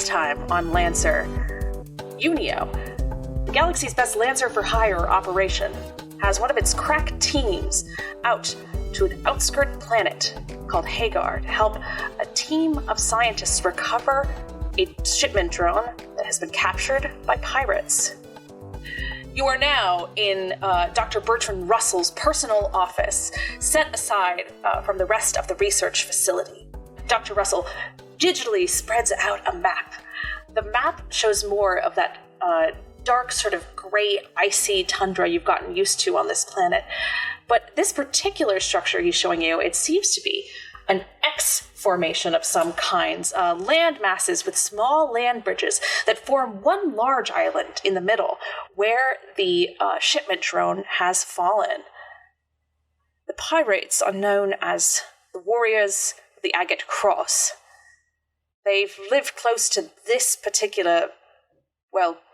time on Lancer. Unio, the galaxy's best Lancer for hire operation, has one of its crack teams out to an outskirt planet called Hagar to help a team of scientists recover a shipment drone that has been captured by pirates. You are now in Dr. Bertrand Russell's personal office, set aside from the rest of the research facility. Dr. Russell digitally spreads out a map. The map shows more of that dark, sort of gray, icy tundra you've gotten used to on this planet. But this particular structure he's showing you, it seems to be an X formation of some kinds, land masses with small land bridges that form one large island in the middle where the shipment drone has fallen. The pirates are known as the Warriors of the Agate Cross. They've lived close to this particular,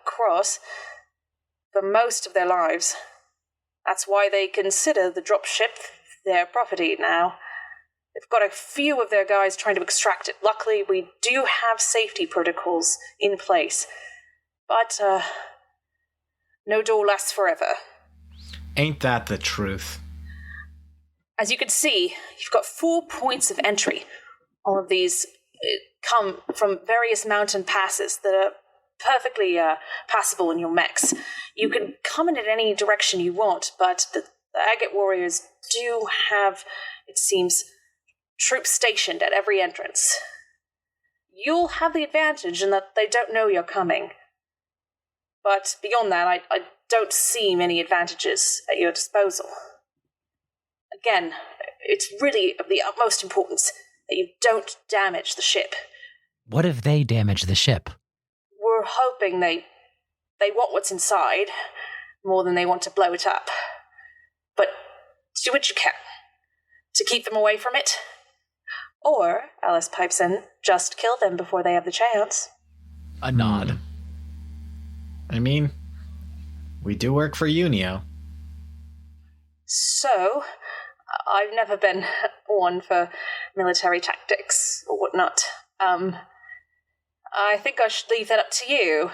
cross for most of their lives. That's why they consider the dropship their property now. They've got a few of their guys trying to extract it. Luckily, we do have safety protocols in place. But, no door lasts forever. Ain't that the truth? As you can see, you've got 4 points of entry. All of these come from various mountain passes that are perfectly passable in your mechs. You can come in any direction you want, but the Agate Warriors do have, it seems, troops stationed at every entrance. You'll have the advantage in that they don't know you're coming. But beyond that, I don't see many advantages at your disposal. Again, it's really of the utmost importance that you don't damage the ship. What if they damage the ship? We're hoping they want what's inside more than they want to blow it up. But do what you can to keep them away from it. Or, Alice pipes in, just kill them before they have the chance. A nod. I mean, we do work for Unio. So, I've never been one for military tactics or whatnot. I think I should leave that up to you.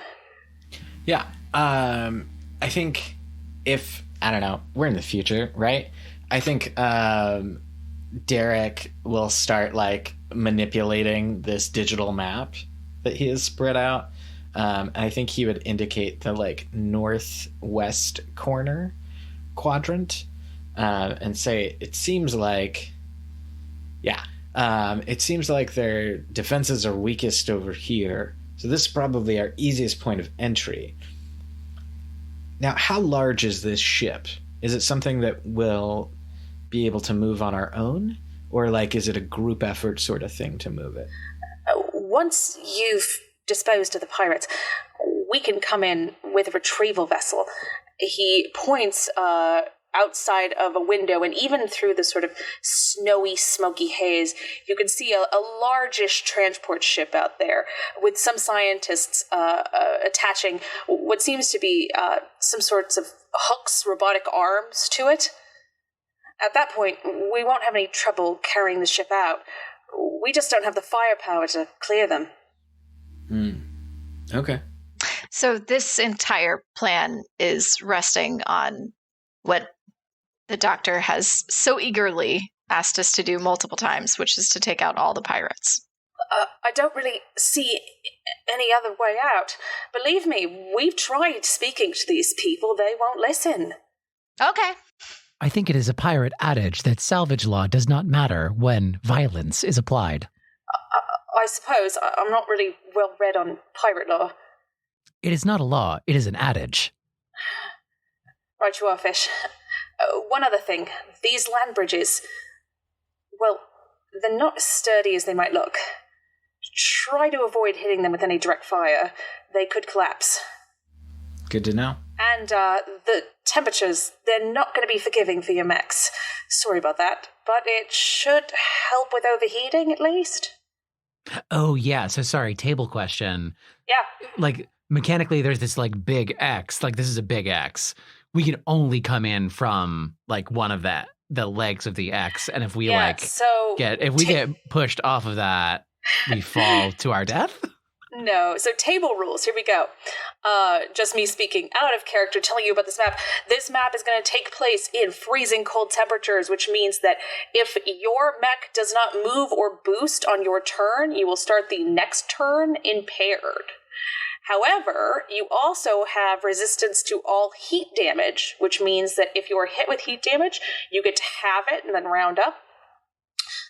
Yeah, I think if, I don't know, we're in the future, right? I think Derrick will start, manipulating this digital map that he has spread out. And I think he would indicate the, northwest corner quadrant and say, it seems like their defenses are weakest over here. So this is probably our easiest point of entry. Now, how large is this ship? Is it something that will be able to move on our own? Or, is it a group effort sort of thing to move it? Once you've disposed of the pirates, we can come in with a retrieval vessel. He points outside of a window, and even through the sort of snowy, smoky haze, you can see a largish transport ship out there with some scientists attaching what seems to be some sorts of hooks, robotic arms to it. At that point, we won't have any trouble carrying the ship out. We just don't have the firepower to clear them. Okay. So this entire plan is resting on what the doctor has so eagerly asked us to do multiple times, which is to take out all the pirates. I don't really see any other way out. Believe me, we've tried speaking to these people. They won't listen. Okay. I think it is a pirate adage that salvage law does not matter when violence is applied. I suppose. I'm not really well read on pirate law. It is not a law. It is an adage. Right you are, Fish. One other thing. These land bridges, they're not as sturdy as they might look. Try to avoid hitting them with any direct fire. They could collapse. Good to know. And the temperatures, they're not going to be forgiving for your mechs. Sorry about that, but it should help with overheating at least. Oh, yeah. So sorry, table question. Yeah. Mechanically, there's this big X. This is a big X. We can only come in from one of the legs of the X, and if we get pushed off of that, we fall to our death. No. So table rules. Here we go. Just me speaking out of character, telling you about this map. This map is going to take place in freezing cold temperatures, which means that if your mech does not move or boost on your turn, you will start the next turn impaired. However, you also have resistance to all heat damage, which means that if you are hit with heat damage, you get to have it and then round up.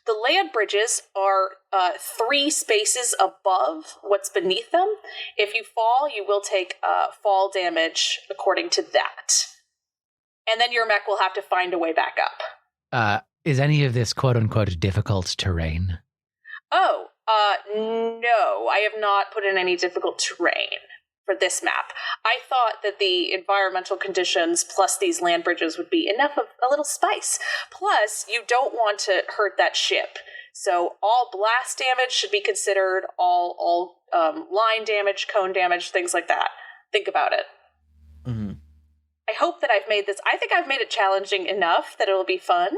The land bridges are 3 spaces above what's beneath them. If you fall, you will take fall damage according to that. And then your mech will have to find a way back up. Is any of this quote-unquote difficult terrain? No, I have not put in any difficult terrain for this map. I thought that the environmental conditions plus these land bridges would be enough of a little spice. Plus, you don't want to hurt that ship. So all blast damage should be considered, all line damage, cone damage, things like that. Think about it. Mm-hmm. I hope that I've made this... I think I've made it challenging enough that it'll be fun.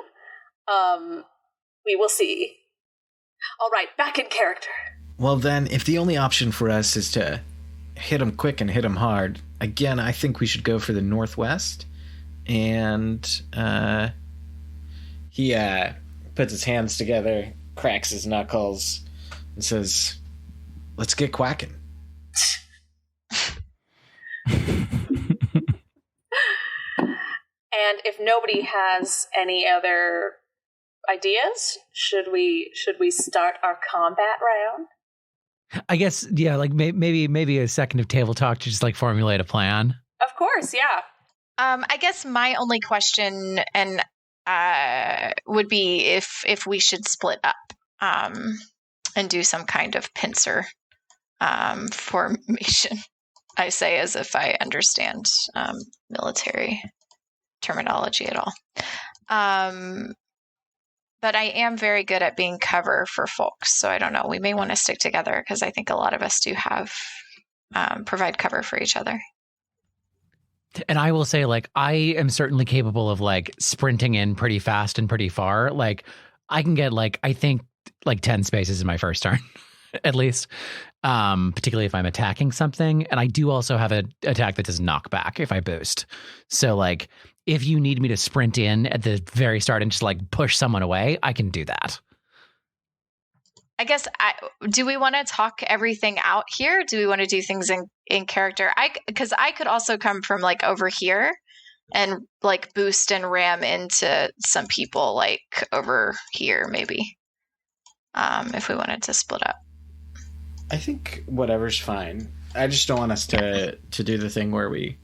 We will see. All right, back in character. Well, then, if the only option for us is to hit him quick and hit him hard, again, I think we should go for the northwest. And he puts his hands together, cracks his knuckles, and says, "Let's get quacking." And if nobody has any other ideas, should we start our combat round? I guess, yeah, like maybe a second of table talk to just like formulate a plan. Of course, yeah. I guess my only question would be if we should split up and do some kind of pincer formation. I say as if I understand military terminology at all. But I am very good at being cover for folks, so I don't know. We may want to stick together because I think a lot of us do have provide cover for each other. And I will say, like, I am certainly capable of like sprinting in pretty fast and pretty far. Like, I can get like, I think like 10 spaces in my first turn, at least. Particularly if I'm attacking something. And I do also have an attack that does knockback if I boost. So like, if you need me to sprint in at the very start and just like push someone away, I can do that. I guess, do we want to talk everything out here? Do we want to do things in character? Because I could also come from like over here and like boost and ram into some people like over here, maybe, if we wanted to split up. I think whatever's fine. I just don't want us to do the thing where we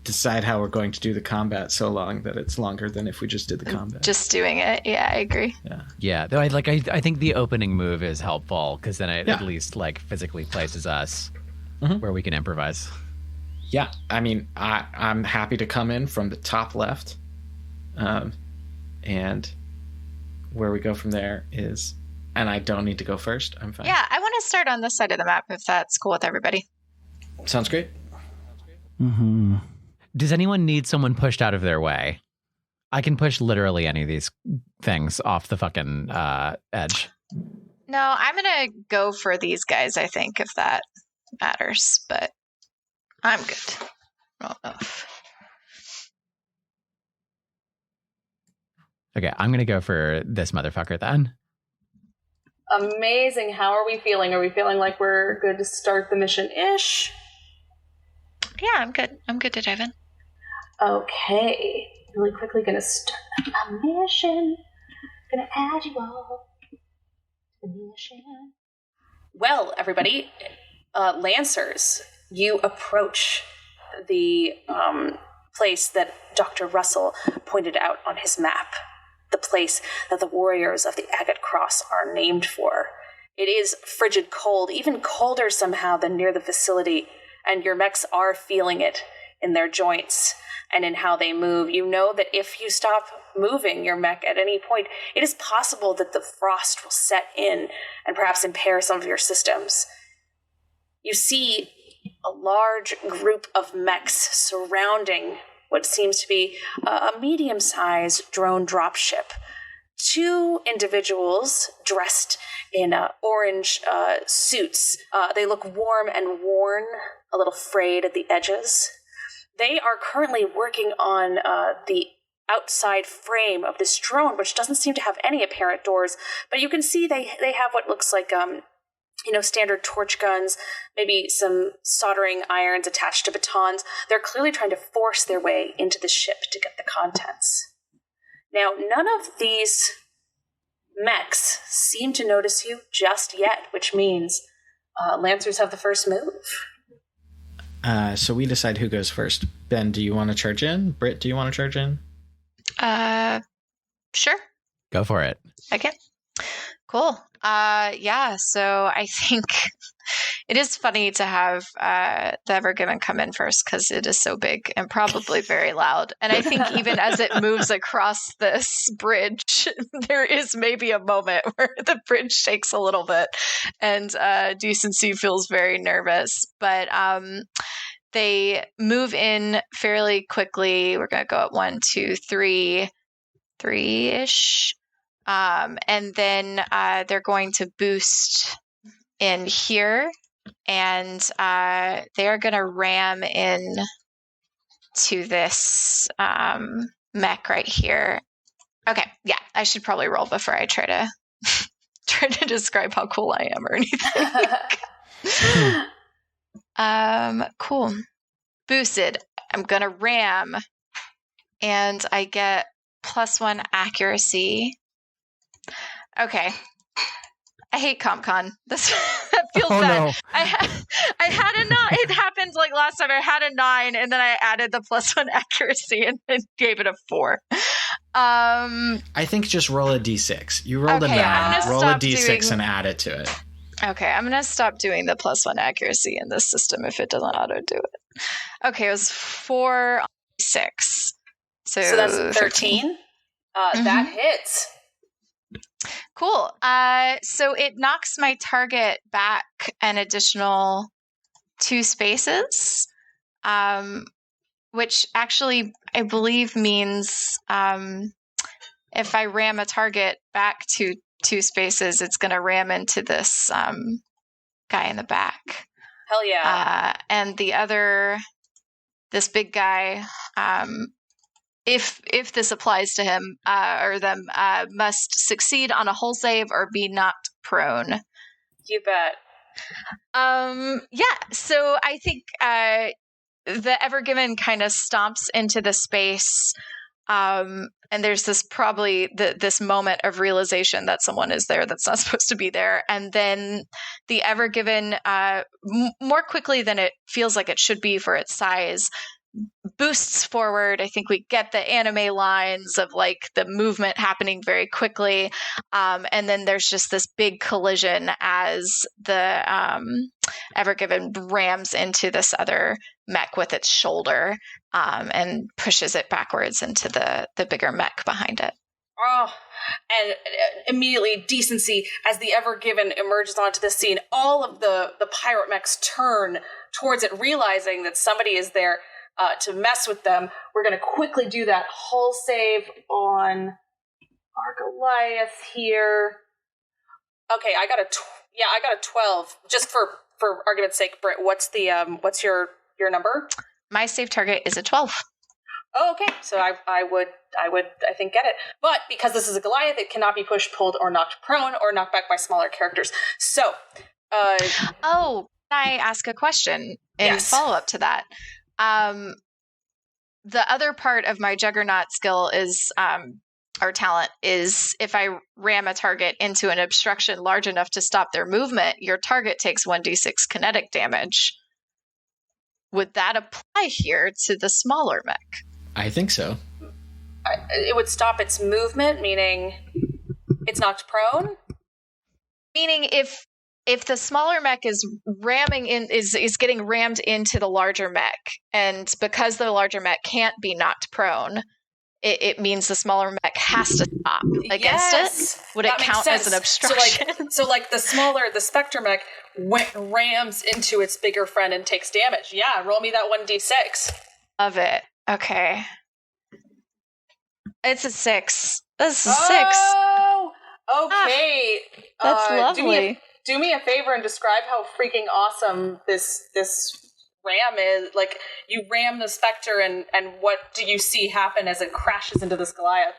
decide how we're going to do the combat so long that it's longer than if we just did the combat. Just doing it. Yeah, I agree. Yeah. Though I think the opening move is helpful because then it at least like physically places us where we can improvise. Yeah. I mean, I'm happy to come in from the top left. And where we go from there is, and I don't need to go first. I'm fine. Yeah, I want to start on this side of the map if that's cool with everybody. Sounds great. Mm-hmm. Does anyone need someone pushed out of their way? I can push literally any of these things off the fucking edge. No, I'm going to go for these guys, I think, if that matters. But I'm good. Oh, no. Okay, I'm going to go for this motherfucker then. Amazing. How are we feeling? Are we feeling like we're good to start the mission-ish? Yeah, I'm good. I'm good to dive in. Okay. Really quickly gonna start a mission. Gonna add you all to the mission. Well, everybody, Lancers, you approach the place that Dr. Russell pointed out on his map. The place that the warriors of the Agate Cross are named for. It is frigid cold, even colder somehow than near the facility, and your mechs are feeling it in their joints and in how they move. You know that if you stop moving your mech at any point, it is possible that the frost will set in and perhaps impair some of your systems. You see a large group of mechs surrounding what seems to be a medium-sized drone dropship. two individuals dressed in orange suits. They look warm and worn, a little frayed at the edges. They are currently working on the outside frame of this drone, which doesn't seem to have any apparent doors, but you can see they have what looks like standard torch guns, maybe some soldering irons attached to batons. They're clearly trying to force their way into the ship to get the contents. Now, none of these mechs seem to notice you just yet, which means Lancers have the first move. So we decide who goes first. Ben, do you want to charge in? Britt, do you want to charge in? Sure. Go for it. Okay. Cool. Yeah, so I think it is funny to have the Evergiven come in first because it is so big and probably very loud. And I think even as it moves across this bridge, there is maybe a moment where the bridge shakes a little bit and Decency feels very nervous. But they move in fairly quickly. We're going to go at 1, 2, 3, 3-ish. And then they're going to boost in here, and they're going to ram in to this mech right here. Okay, yeah, I should probably roll before I try to describe how cool I am or anything. Cool. Boosted. I'm going to ram, and I get +1 accuracy. Okay. I hate CompCon. That feels bad. No. I had a 9. It happened like last time. I had a 9, and then I added the +1 accuracy and gave it a 4. I think just roll a d6. You rolled a 9. Roll a d6 and add it to it. Okay, I'm going to stop doing the +1 accuracy in this system if it doesn't auto do it. Okay, it was 4 on 6. So that's 13. That hits. Cool. So it knocks my target back an additional 2 spaces, which actually I believe means if I ram a target back to 2 spaces, it's going to ram into this guy in the back. Hell yeah. And the other, this big guy, if this applies to him or them, must succeed on a hull save or be knocked prone. You bet. Yeah, so I think the Evergiven kind of stomps into the space, and there's this moment of realization that someone is there that's not supposed to be there, and then the Evergiven, more quickly than it feels like it should be for its size, boosts forward. I think we get the anime lines of like the movement happening very quickly. And then there's just this big collision as the Evergiven rams into this other mech with its shoulder and pushes it backwards into the bigger mech behind it. Oh, and immediately Decency, as the Evergiven emerges onto the scene, all of the pirate mechs turn towards it, realizing that somebody is there to mess with them. We're going to quickly do that hull save on our Goliath here. Okay, I got a 12. Just for argument's sake, Britt, what's your number? My save target is a 12. Oh, okay. So I would think get it. But because this is a Goliath, it cannot be pushed, pulled, or knocked prone or knocked back by smaller characters. So can I ask a question in follow-up to that? The other part of my Juggernaut skill is, or talent, is if I ram a target into an obstruction large enough to stop their movement, your target takes 1d6 kinetic damage. Would that apply here to the smaller mech? I think so. It would stop its movement, meaning it's knocked prone? Meaning if the smaller mech is getting rammed into the larger mech, and because the larger mech can't be knocked prone, it means the smaller mech has to stop against it. Would it count as an obstruction? So like the Spectre mech rams into its bigger friend and takes damage. Yeah, roll me that 1d6. Of it. Okay. It's a 6. That's a 6. Oh, okay. That's lovely. Do me a favor and describe how freaking awesome this ram is. Like, you ram the Spectre, and what do you see happen as it crashes into this Goliath?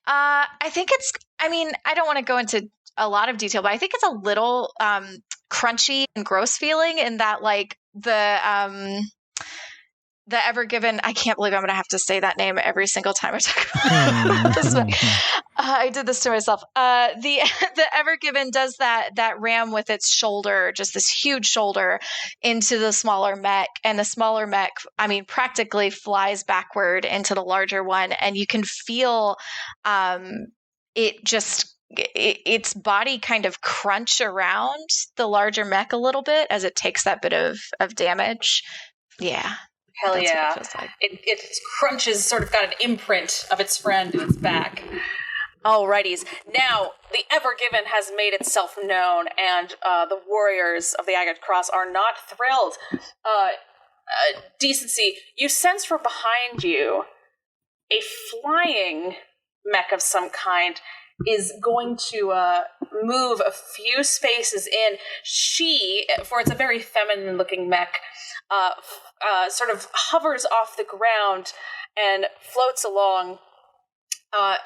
I think I don't want to go into a lot of detail, but I think it's a little crunchy and gross feeling in that, like, the Ever Given, I can't believe I'm going to have to say that name every single time I talk about this one. I did this to myself. The Ever Given does that ram with its shoulder, just this huge shoulder, into the smaller mech, and the smaller mech, practically flies backward into the larger one, and you can feel its body kind of crunch around the larger mech a little bit as it takes that bit of damage. Yeah. Hell That's yeah. what it feels like. It crunches, sort of got an imprint of its friend in its back. Alrighties. Now, the Ever Given has made itself known, and the warriors of the Agate Cross are not thrilled. Decency, you sense from behind you a flying mech of some kind is going to move a few spaces in. She, for it's a very feminine-looking mech, sort of hovers off the ground and floats along,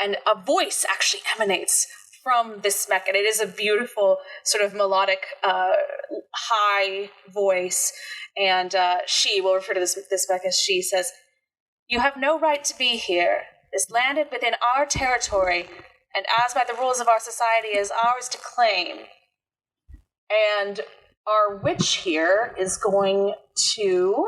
and a voice actually emanates from this mech, and it is a beautiful sort of melodic, high voice, and she will refer to this mech as she says, "You have no right to be here. This landed within our territory, and as by the rules of our society is ours to claim. And our witch here is going to,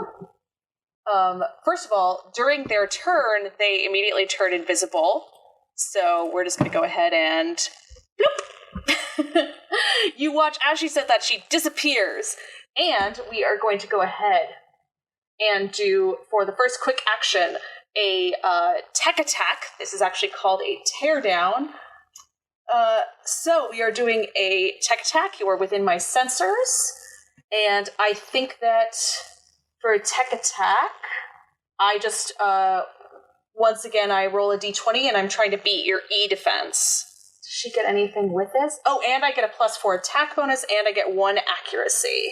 first of all, during their turn, they immediately turn invisible. So we're just going to go ahead and bloop. You watch as she said that, she disappears. And we are going to go ahead and do, for the first quick action, a tech attack. This is actually called a teardown. So we are doing a tech attack. You are within my sensors. And I think that for a tech attack, I just, once again, I roll a d20 and I'm trying to beat your E defense. Does she get anything with this? Oh, and I get a +4 attack bonus, and I get 1 accuracy.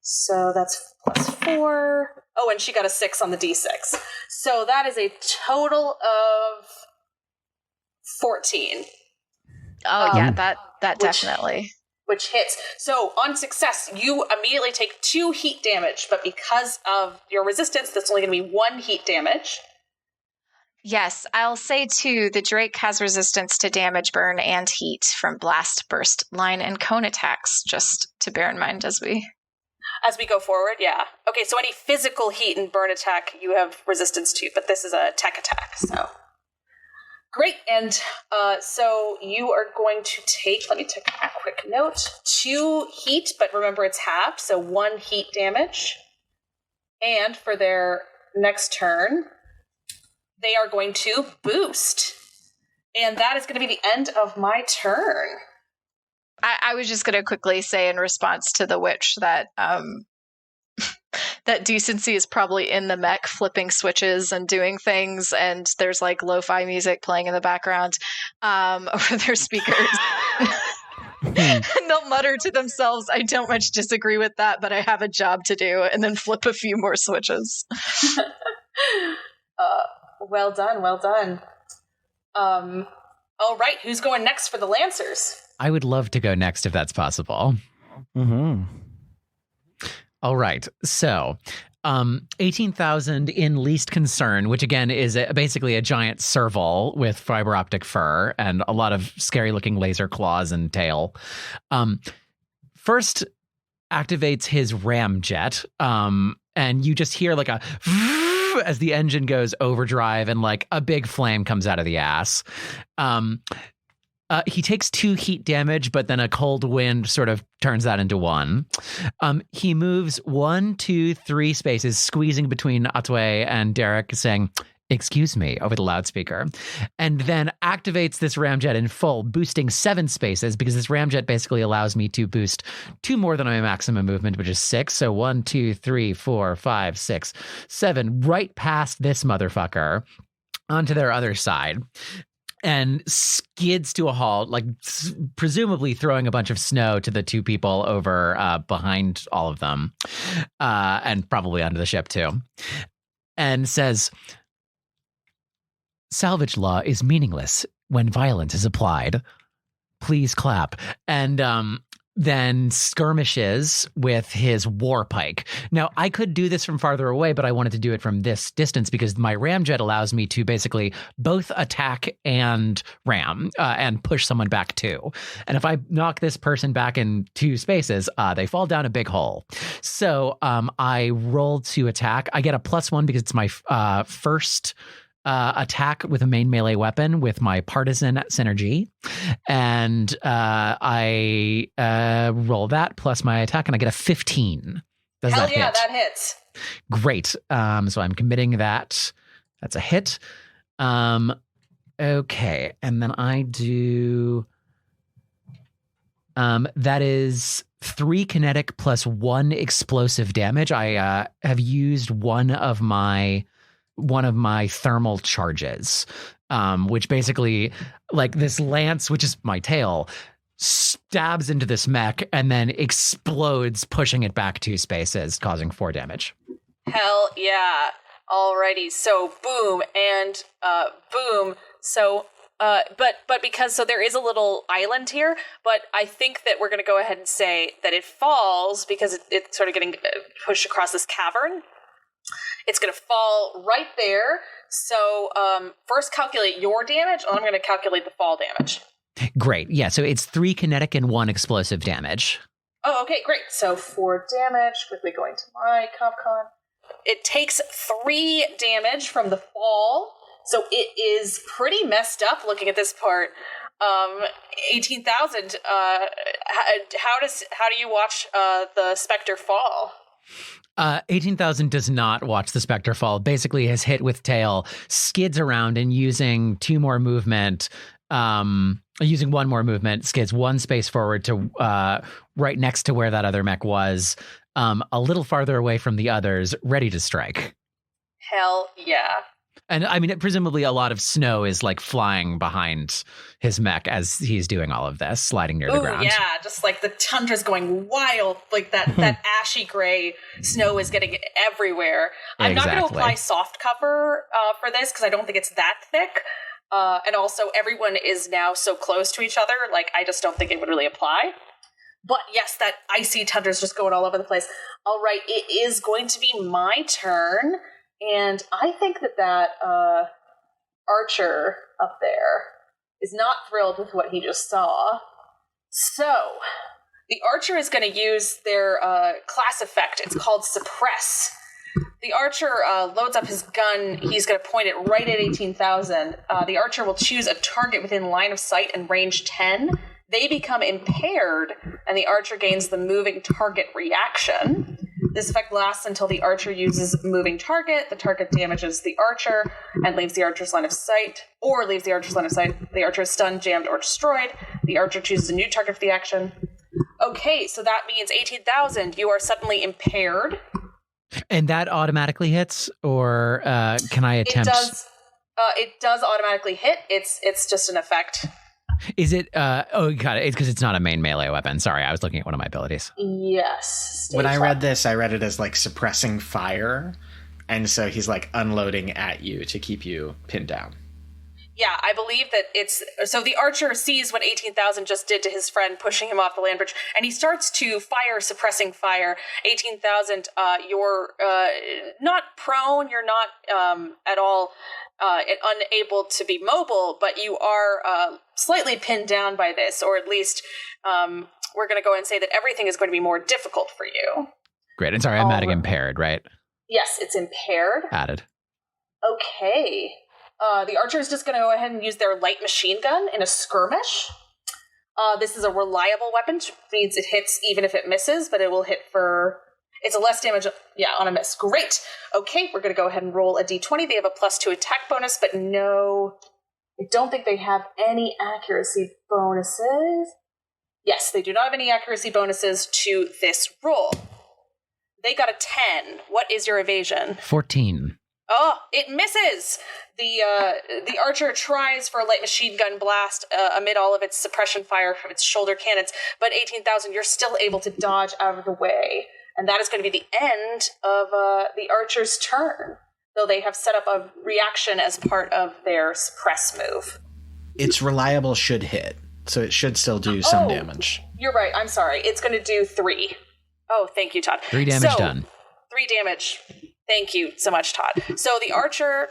So that's +4. Oh, and she got a 6 on the d6. So that is a total of 14. Oh, yeah, that definitely. Which hits. So on success, you immediately take 2 heat damage, but because of your resistance, that's only going to be 1 heat damage. Yes, I'll say too, the Drake has resistance to damage, burn, and heat from blast, burst, line, and cone attacks, just to bear in mind as we go forward, yeah. Okay, so any physical heat and burn attack you have resistance to, but this is a tech attack, so. Great, and so you are going to take, let me take a quick note, 2 heat, but remember it's half, so 1 heat damage. And for their next turn, they are going to boost. And that is going to be the end of my turn. I was just going to quickly say in response to the witch that that Decency is probably in the mech flipping switches and doing things, and there's like lo-fi music playing in the background over their speakers. And they'll mutter to themselves, "I don't much disagree with that, but I have a job to do," and then flip a few more switches. Well done, well done. All right, who's going next for the Lancers? I would love to go next if that's possible. Mm-hmm. All right. So 18,000 in least concern, which again is basically a giant serval with fiber optic fur and a lot of scary looking laser claws and tail. First activates his ramjet. And you just hear like a as the engine goes overdrive and like a big flame comes out of the ass. He takes 2 heat damage, but then a cold wind sort of turns that into 1. He moves 1, 2, 3 spaces, squeezing between Hatuey and Derrick, saying, "Excuse me," over the loudspeaker, and then activates this ramjet in full, boosting 7 spaces, because this ramjet basically allows me to boost 2 more than my maximum movement, which is 6. So 1, 2, 3, 4, 5, 6, 7, right past this motherfucker onto their other side. and skids to a halt, like presumably throwing a bunch of snow to the two people over behind all of them, and probably onto the ship too, and says, "Salvage law is meaningless when violence is applied. Please clap." And then skirmishes with his war pike. Now, I could do this from farther away, but I wanted to do it from this distance because my ramjet allows me to basically both attack and ram and push someone back too. And if I knock this person back in 2 spaces, they fall down a big hole. So I roll to attack. I get a +1 because it's my first attack with a main melee weapon with my partisan synergy, and I roll that plus my attack, and I get a 15. Does Hell that yeah, hit? that hits. Great. So I'm committing that. That's a hit. Okay, and then I do. That is 3 kinetic plus 1 explosive damage. I have used one of my thermal charges, which basically, like, this lance, which is my tail, stabs into this mech and then explodes, pushing it back 2 spaces, causing 4 damage. Hell yeah. Alrighty, so boom and boom. So but because so there is a little island here, but I think that we're going to go ahead and say that it falls because it's sort of getting pushed across this cavern. It's going to fall right there. So first calculate your damage, and I'm going to calculate the fall damage. Great. Yeah, so it's 3 kinetic and 1 explosive damage. Oh, okay, great. So 4 damage. Quickly going to my CompCon. It takes 3 damage from the fall. So it is pretty messed up looking at this part. 18,000. How do you watch the Spectre fall? 18,000 does not watch the Spectre fall. Basically, has hit with tail, skids around, and using 2 more movement, using 1 more movement, skids 1 space forward to right next to where that other mech was, a little farther away from the others, ready to strike. Hell yeah. And I mean, presumably a lot of snow is like flying behind his mech as he's doing all of this, sliding near the ground. Yeah, just like the tundra's going wild, like that ashy gray snow is getting everywhere. I'm not going to apply soft cover for this because I don't think it's that thick. And also everyone is now so close to each other, like I just don't think it would really apply. But yes, that icy tundra's just going all over the place. All right, it is going to be my turn. And I think that archer up there is not thrilled with what he just saw. So, the archer is going to use their class effect. It's called Suppress. The archer loads up his gun. He's going to point it right at 18,000. The archer will choose a target within line of sight and range 10. They become impaired, and the archer gains the moving target reaction. This effect lasts until the archer uses moving target. The target damages the archer and leaves the archer's line of sight, or leaves the archer's line of sight. The archer is stunned, jammed, or destroyed. The archer chooses a new target for the action. Okay, so that means 18,000. You are suddenly impaired. And that automatically hits, or can I attempt? It does automatically hit. It's just an effect. Is it? Oh, got it. It's because it's not a main melee weapon. Sorry, I was looking at one of my abilities. Yes. When I read this, I read it as like suppressing fire, and so he's like unloading at you to keep you pinned down. Yeah, I believe that it's... So the archer sees what 18,000 just did to his friend, pushing him off the land bridge, and he starts to fire, suppressing fire. 18,000, you're not prone, you're not at all unable to be mobile, but you are slightly pinned down by this, or at least we're going to go and say that everything is going to be more difficult for you. Great. And sorry, I'm adding impaired, right? Yes, it's impaired. Added. Okay. The archer is just going to go ahead and use their light machine gun in a skirmish. This is a reliable weapon, which means it hits even if it misses, but it will hit for... It's a less damage, on a miss. Great. Okay, we're going to go ahead and roll a d20. They have a +2 attack bonus, but no... I don't think they have any accuracy bonuses. Yes, they do not have any accuracy bonuses to this roll. They got a 10. What is your evasion? 14. Oh, it misses! The archer tries for a light machine gun blast amid all of its suppression fire from its shoulder cannons, but 18,000, you're still able to dodge out of the way. And that is going to be the end of the archer's turn, though they have set up a reaction as part of their suppress move. Its reliable should hit, so it should still do some damage. You're right, I'm sorry. It's going to do 3. Oh, thank you, Todd. 3 damage done. 3 damage. Thank you so much, Todd. So the archer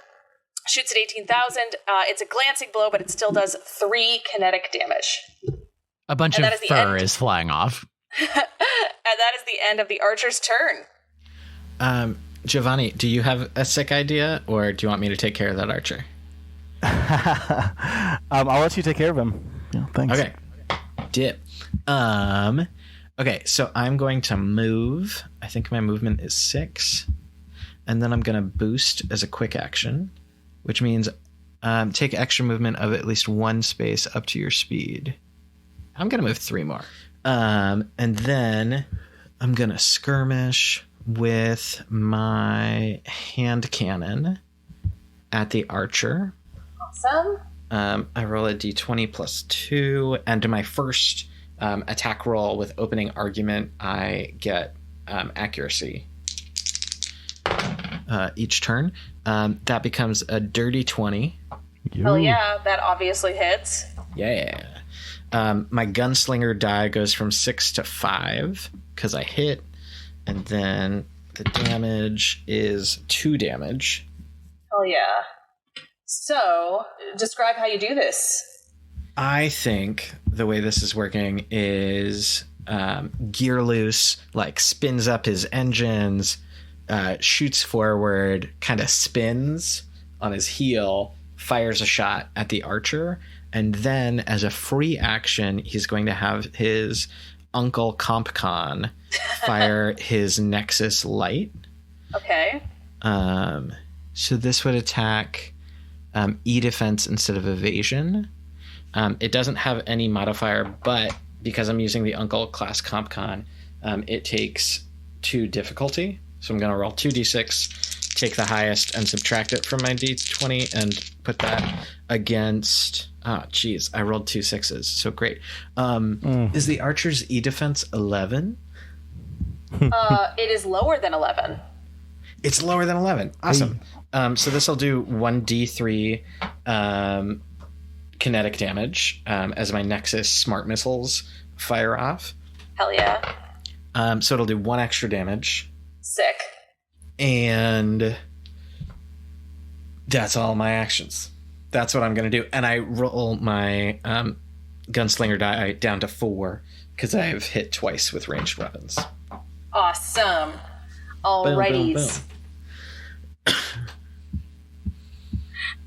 shoots at 18,000. It's a glancing blow, but it still does 3 kinetic damage. A bunch of fur is flying off. And that is the end of the archer's turn. Jovane, do you have a sick idea, or do you want me to take care of that archer? I'll let you take care of him. Yeah, thanks. Okay. Dip. Okay, so I'm going to move. I think my movement is 6. And then I'm going to boost as a quick action, which means take extra movement of at least 1 space up to your speed. I'm going to move 3 more. And then I'm going to skirmish with my hand cannon at the archer. Awesome. I roll a d20 plus 2, and to my first attack roll with opening argument, I get accuracy each turn. That becomes a dirty 20. Hell yeah, that obviously hits. Yeah. My gunslinger die goes from 6 to 5 because I hit, and then the damage is 2 damage. Hell yeah. So, describe how you do this. I think the way this is working is gear loose, like spins up his engines, shoots forward, kind of spins on his heel, fires a shot at the archer, and then as a free action, he's going to have his Uncle CompCon fire his Nexus Light. Okay. So this would attack E-defense instead of evasion. It doesn't have any modifier, but because I'm using the Uncle class CompCon, it takes 2 difficulty. So I'm going to roll 2d6, take the highest, and subtract it from my d20, and put that against... Oh, geez, I rolled 2 6s, so great. Is the archer's E-defense 11? It is lower than 11. It's lower than 11. Awesome. So this will do 1d3 kinetic damage as my Nexus smart missiles fire off. Hell yeah. So it'll do 1 extra damage. Sick. And that's all my actions. That's what I'm going to do. And I roll my gunslinger die down to 4 because I've hit twice with ranged weapons. Awesome. Alrighties. Boom.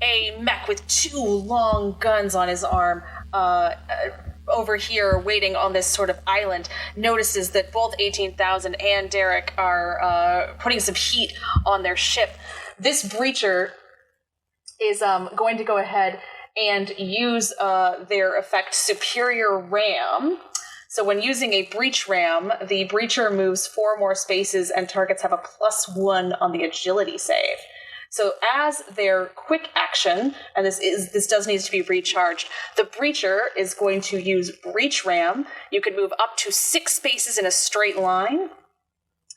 A mech with 2 long guns on his arm over here waiting on this sort of island notices that both 18,000 and Derrick are putting some heat on their ship. This breacher is going to go ahead and use their effect Superior Ram. So when using a breach ram, the breacher moves 4 more spaces and targets have a +1 on the agility save. So as their quick action, and this does need to be recharged, the breacher is going to use breach ram. You can move up to 6 spaces in a straight line,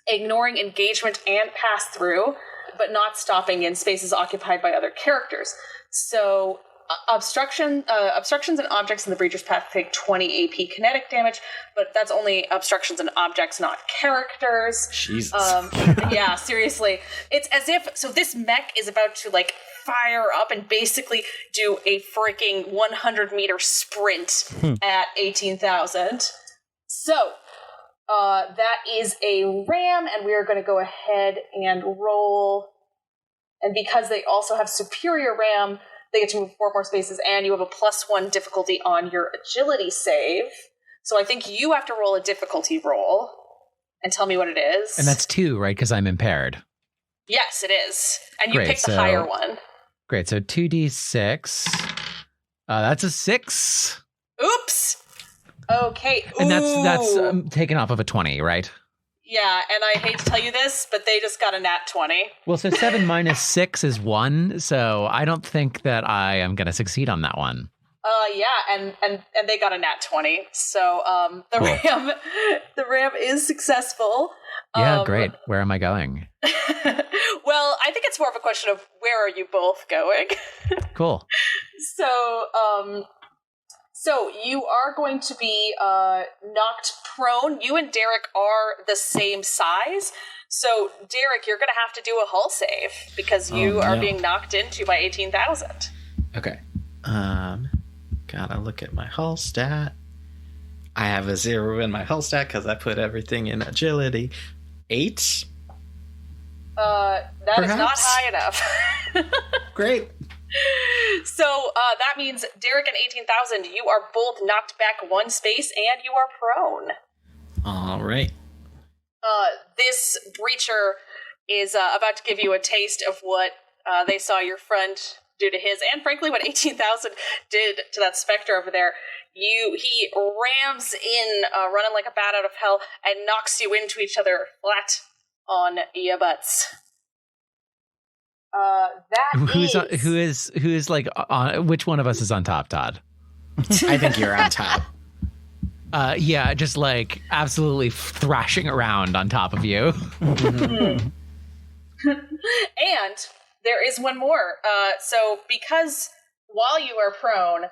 ignoring engagement and pass through, but not stopping in spaces occupied by other characters. So obstructions and objects in the breacher's path take 20 AP kinetic damage, but that's only obstructions and objects, not characters. Jesus. Yeah, seriously. It's as if, so this mech is about to like fire up and basically do a freaking 100-meter sprint at 18,000. So that is a ram, and we are going to go ahead and roll. And because they also have superior ram, they get to move 4 more spaces, and you have a +1 difficulty on your agility save. So I think you have to roll a difficulty roll and tell me what it is. And that's 2, right? Because I'm impaired. Yes, it is. And you Great, picked the higher one. Great. So 2d6. That's a 6. Oops. Okay. And that's taken off of a 20, right? Yeah, and I hate to tell you this, but they just got a nat 20. Well, so 7 minus 6 is 1, so I don't think that I am going to succeed on that one. Yeah, and they got a nat 20. So the ram is successful. Yeah, great. Where am I going? Well, I think it's more of a question of where are you both going? Cool. So you are going to be knocked prone. You and Derrick are the same size. So, Derrick, you're going to have to do a hull save because you are being knocked into by 18,000. Okay. Gotta look at my hull stat. I have a 0 in my hull stat because I put everything in agility. 8? That Perhaps? is not high enough. Great. So that means Derrick and 18,000, you are both knocked back 1 space and you are prone. All right. This breacher is about to give you a taste of what they saw your friend do to his, and frankly what 18,000 did to that specter over there. He rams in, running like a bat out of hell, and knocks you into each other flat on your butts. Who is like on, which one of us is on top, Todd? I think you're on top. Yeah, just like absolutely thrashing around on top of you. And there is one more. So because while you are prone,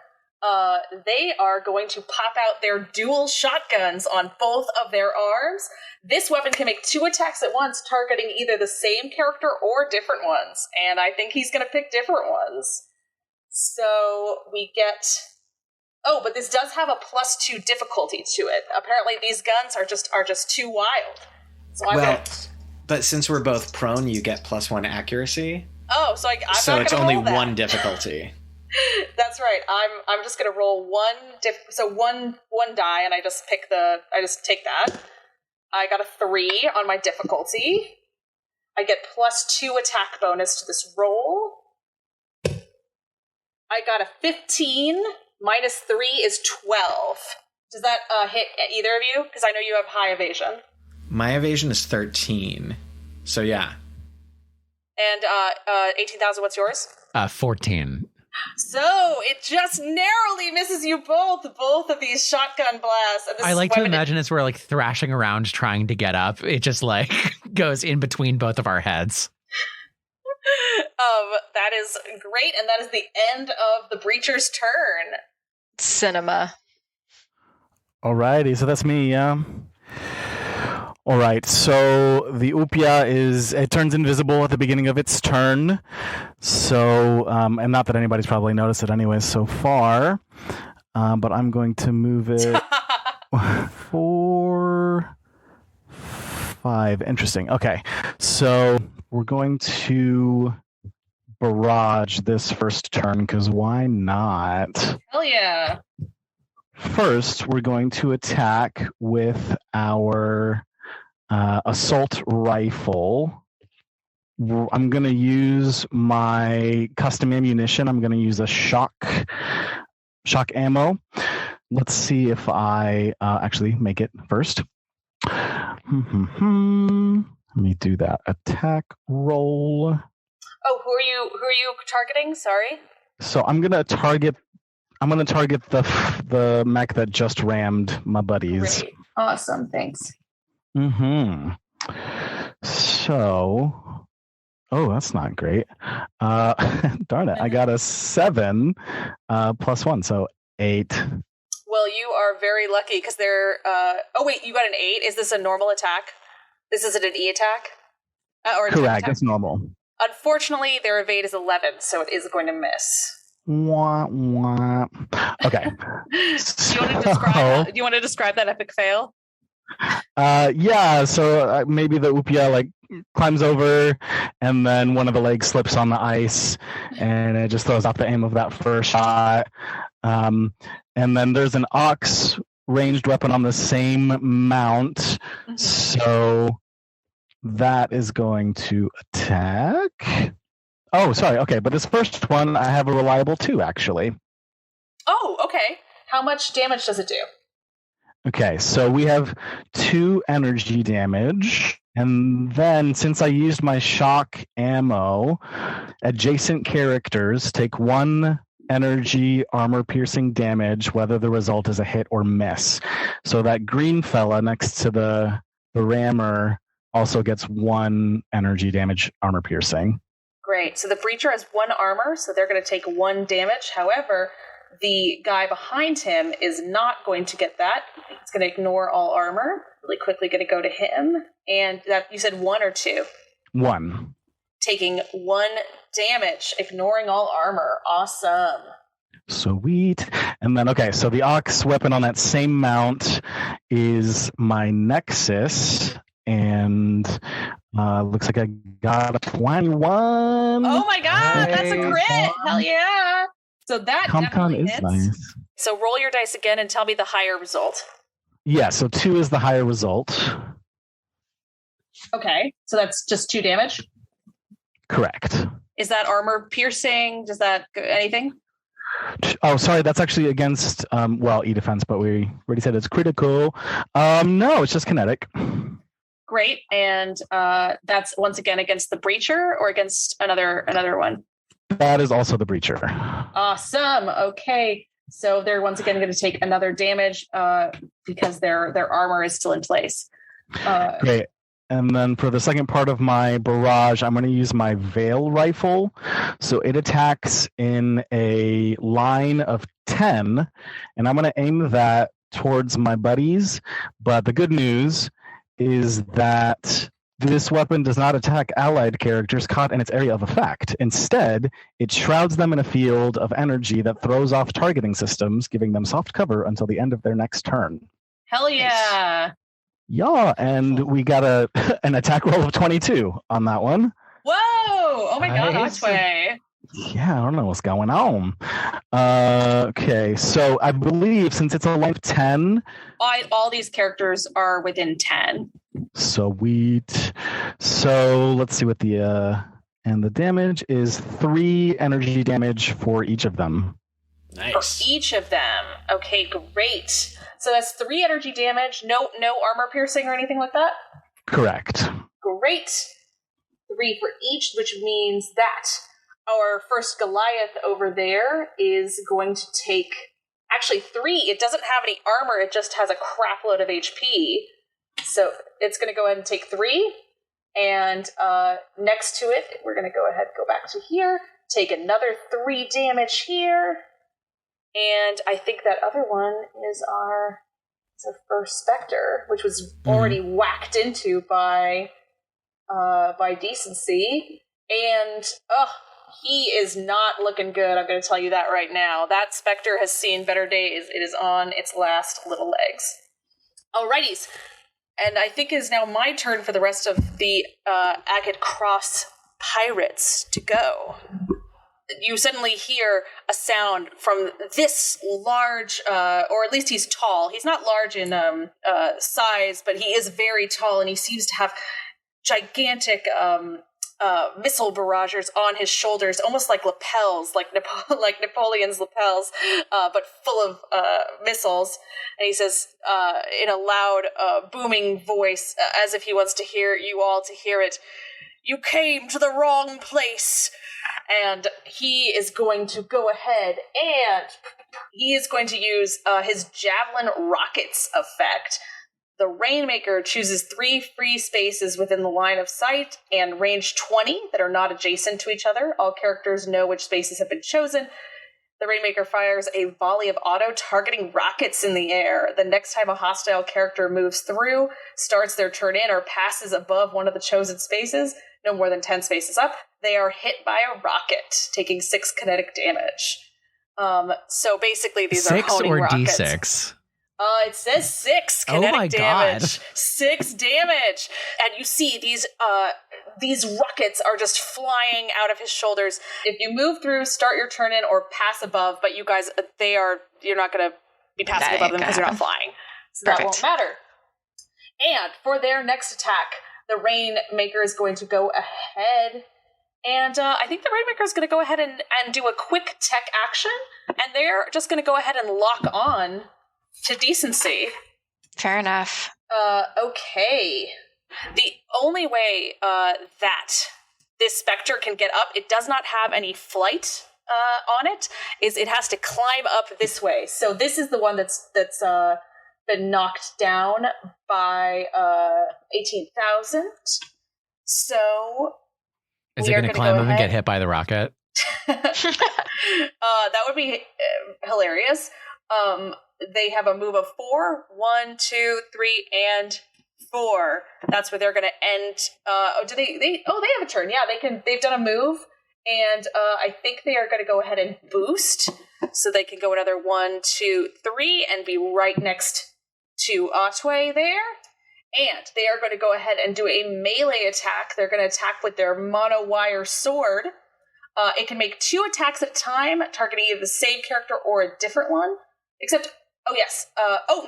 they are going to pop out their dual shotguns on both of their arms. This weapon can make 2 attacks at once, targeting either the same character or different ones. And I think he's going to pick different ones. So we get... Oh, but this does have a +2 difficulty to it. Apparently these guns are just too wild. So but since we're both prone, you get +1 accuracy. Oh, so I'm so not it's gonna only roll that. 1 difficulty. That's right. I'm just gonna roll one die, and I just take that. I got a 3 on my difficulty. I get +2 attack bonus to this roll. I got a 15. -3 is 12. Does that hit either of you? Because I know you have high evasion. My evasion is 13. So yeah. And 18,000, what's yours? 14. So it just narrowly misses you both of these shotgun blasts. And this I like to imagine as we're like thrashing around trying to get up, it just like goes in between both of our heads. That is great, and that is the end of the Breacher's turn. Cinema. Alrighty, so that's me, yeah. Alright, so the Upia it turns invisible at the beginning of its turn. So, and not that anybody's probably noticed it anyway so far, but I'm going to move it 4, 5. Interesting. Okay, so we're going to barrage this first turn, because why not? Hell yeah. First, we're going to attack with our assault rifle. I'm going to use my custom ammunition. I'm going to use a shock ammo. Let's see if I actually make it first. Let me do that attack roll. Oh, who are you targeting? Sorry. So I'm gonna target the mech that just rammed my buddies. Great. Awesome, thanks. So, that's not great. Darn it! I got a 7 +1, so 8. Well, you are very lucky because they're. Oh wait, you got an 8. Is this a normal attack? This isn't an E attack. Or correct? It's normal. Unfortunately, their evade is 11, so it is going to miss. Wah, wah. Okay. Do you want to describe that epic fail? Yeah. So maybe the Upia like climbs over, and then one of the legs slips on the ice, and it just throws off the aim of that first shot. And then there's an ox ranged weapon on the same mount, so that is going to attack. Oh, sorry. Okay, but this first one, I have a reliable 2, actually. Oh, okay. How much damage does it do? Okay, so we have 2 energy damage. And then, since I used my shock ammo, adjacent characters take 1 energy armor-piercing damage, whether the result is a hit or miss. So that green fella next to the rammer also gets 1 energy damage armor-piercing. Great. So the breacher has 1 armor, so they're going to take 1 damage. However, the guy behind him is not going to get that. He's going to ignore all armor. Really quickly going to go to him. And that you said 1 or 2? 1. Taking 1 damage, ignoring all armor. Awesome. Sweet. And then, okay, so the Ox weapon on that same mount is my Nexus. And looks like I got a 21. Oh my god, that's a crit! Hell yeah! So that definitely is hits. Nice. So roll your dice again and tell me the higher result. Yeah, so 2 is the higher result. Okay, so that's just 2 damage? Correct. Is that armor piercing? Does that anything? Oh, sorry, that's actually against, E-defense, but we already said it's critical. No, it's just kinetic. Great, and that's once again against the breacher or against another one? That is also the breacher. Awesome. Okay, so they're once again going to take another damage because their armor is still in place. Great. And then for the second part of my barrage, I'm going to use my Veil Rifle. So it attacks in a line of 10, and I'm going to aim that towards my buddies. But the good news is that this weapon does not attack allied characters caught in its area of effect. Instead, it shrouds them in a field of energy that throws off targeting systems, giving them soft cover until the end of their next turn. Hell yeah. Yeah, and we got an attack roll of 22 on that one. Whoa! Oh my god, Nice. Hatuey. Yeah, I don't know what's going on. Okay, so I believe since it's a line of 10... All these characters are within 10. Sweet. So let's see what the damage is. 3 energy damage for each of them. Nice. For each of them. Okay, great. So that's 3 energy damage. No armor piercing or anything like that? Correct. Great. 3 for each, which means that our first Goliath over there is going to take... Actually, 3. It doesn't have any armor. It just has a crap load of HP. So it's going to go ahead and take 3. And next to it, we're going to go back to here. Take another 3 damage here. And I think that other one is our first Spectre, which was already whacked into by Decency. And, he is not looking good, I'm going to tell you that right now. That Spectre has seen better days. It is on its last little legs. Alrighties. And I think it is now my turn for the rest of the Agate Cross pirates to go. You suddenly hear a sound from this large, or at least he's tall. He's not large in size, but he is very tall, and he seems to have gigantic missile barragers on his shoulders, almost like lapels, like Napoleon's lapels, but full of missiles. And he says in a loud, booming voice, as if he wants to hear you all to hear it, "You came to the wrong place." And he is going to go ahead and he is going to use his Javelin Rockets effect. The Rainmaker chooses 3 free spaces within the line of sight and range 20 that are not adjacent to each other. All characters know which spaces have been chosen. The Rainmaker fires a volley of auto-targeting rockets in the air. The next time a hostile character moves through, starts their turn in, or passes above one of the chosen spaces, no more than 10 spaces up, they are hit by a rocket, taking 6 kinetic damage. So basically these are honing rockets. 6 or D6? It says 6 kinetic damage. 6 damage. And you see these rockets are just flying out of his shoulders. If you move through, start your turn in, or pass above, but you guys, you're not going to be passing above them because you're not flying. So that won't matter. And for their next attack, the Rainmaker is going to go ahead. And I think the Rainmaker is going to go ahead and do a quick tech action. And they're just going to go ahead and lock on to Decency. Fair enough. Okay. The only way that this specter can get up, it does not have any flight on it, is it has to climb up this way. So this is the one that's been knocked down by 18,000. So is it going to climb up and get hit by the rocket? That would be hilarious. They have a move of 4, 1, 2, 3, and 4. That's where they're going to end. They have a turn. Yeah, they've done a move, and I think they are going to go ahead and boost, so they can go another 1, 2, 3, and be right next to Hatuey there. And they are going to go ahead and do a melee attack. They're going to attack with their monowire sword. It can make 2 attacks at a time, targeting either the same character or a different one. Except,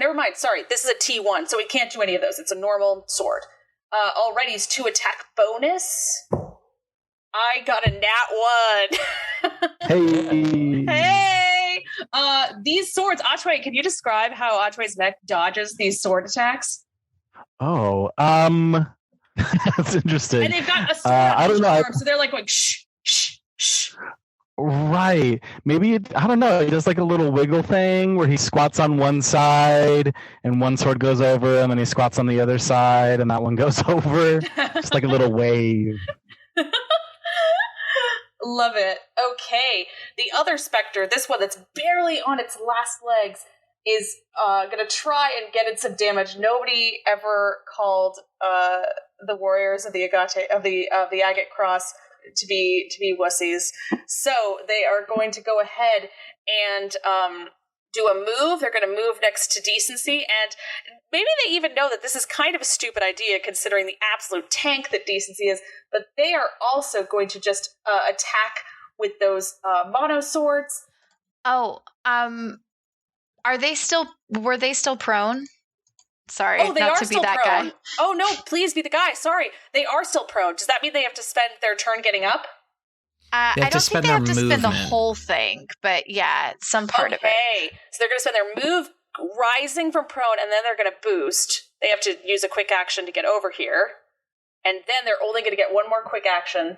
never mind. Sorry, this is a T1, so it can't do any of those. It's a normal sword. Alrighty's 2 attack bonus. I got a nat 1. Hey! Hey! These swords, Hatuey, can you describe how Hatuey's mech dodges these sword attacks? Oh, that's interesting. And they've got a sword on each arm, so they're like going shh, shh, shh. Right. Maybe, I don't know. He does like a little wiggle thing where he squats on one side and one sword goes over him, and he squats on the other side and that one goes over. Just like a little wave. Love it. Okay. The other specter, this one that's barely on its last legs, is going to try and get in some damage. Nobody ever called the warriors of the Agate Cross to be wussies. So they are going to go ahead and do a move. They're going to move next to Decency, and maybe they even know that this is kind of a stupid idea considering the absolute tank that Decency is, but they are also going to just attack with those mono swords. Oh, were they still prone? Sorry, they not are to be still that prone. guy. Oh no, please be the guy. Sorry. They are still prone. Does that mean they have to spend their turn getting up? I don't think they have to spend the whole thing, but yeah, some part of it. Okay. So they're going to spend their move rising from prone, and then they're going to boost. They have to use a quick action to get over here. And then they're only going to get one more quick action.